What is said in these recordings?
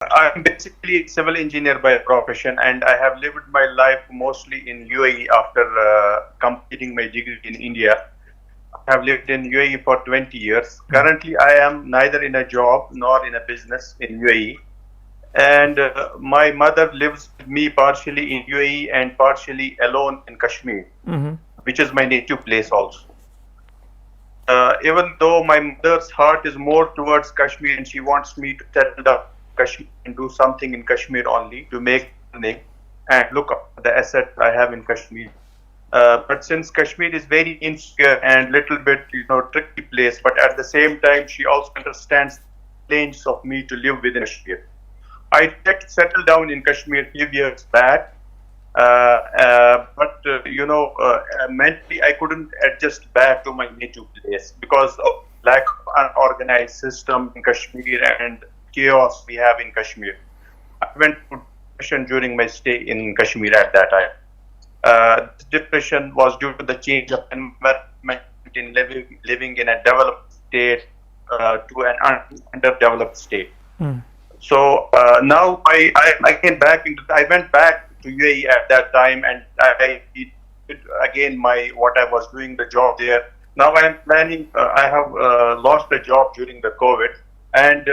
I'm basically a civil engineer by profession, and I have lived my life mostly in UAE after completing my degree in India. I have lived in UAE for 20 years. Currently, I am neither in a job nor in a business in UAE. And my mother lives with me partially in UAE and partially alone in Kashmir, which is my native place also. Even though my mother's heart is more towards Kashmir and she wants me to settle down in Kashmir and do something in Kashmir only to make money and look at the assets I have in Kashmir. But since Kashmir is very insecure and little bit, tricky place, but at the same time, she also understands the challenge of me to live within Kashmir. I tried to settle down in Kashmir a few years back, but mentally I couldn't adjust back to my native place because of lack of an organized system in Kashmir and chaos we have in Kashmir. I went through depression during my stay in Kashmir at that time. This depression was due to the change of environment in living in a developed state to an underdeveloped state. So now I came back into. I went back to UAE at that time, and I did again what I was doing the job there. Now I am planning. I have lost the job during the COVID, and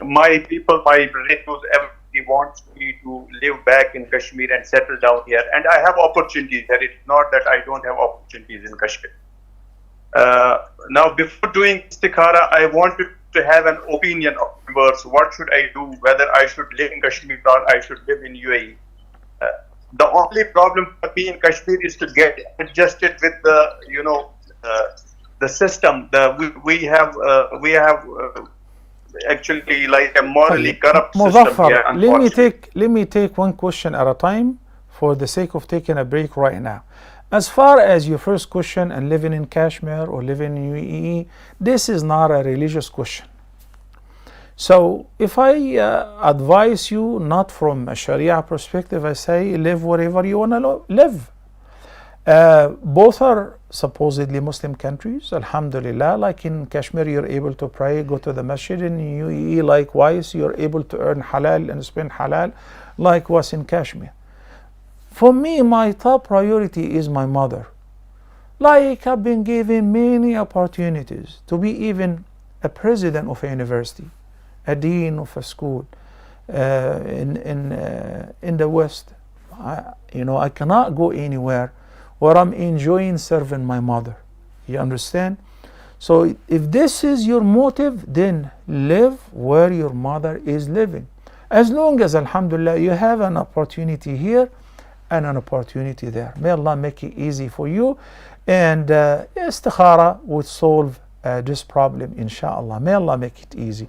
my people, my relatives, everybody wants me to live back in Kashmir and settle down here. And I have opportunities there. It's not that I don't have opportunities in Kashmir. Now, before doing istikhara, I wanted to have an opinion of viewers. What should I do? Whether I should live in Kashmir or I should live in UAE. The only problem for me in Kashmir is to get adjusted with the system. We have actually like a morally corrupt system here. Let me take one question at a time for the sake of taking a break right now. As far as your first question and living in Kashmir or living in UAE, this is not a religious question. So if I advise you not from a Sharia perspective, I say live wherever you want to live. Both are supposedly Muslim countries, alhamdulillah. Like in Kashmir, you're able to pray, go to the masjid. In UAE, likewise, you're able to earn halal and spend halal, like was in Kashmir. For me, my top priority is my mother. Like I've been given many opportunities to be even a president of a university, a dean of a school in the West. I cannot go anywhere where I'm enjoying serving my mother. You understand? So if this is your motive, then live where your mother is living. As long as, alhamdulillah, you have an opportunity here and an opportunity there. May Allah make it easy for you, and istikhara would solve this problem, inshallah. May Allah make it easy.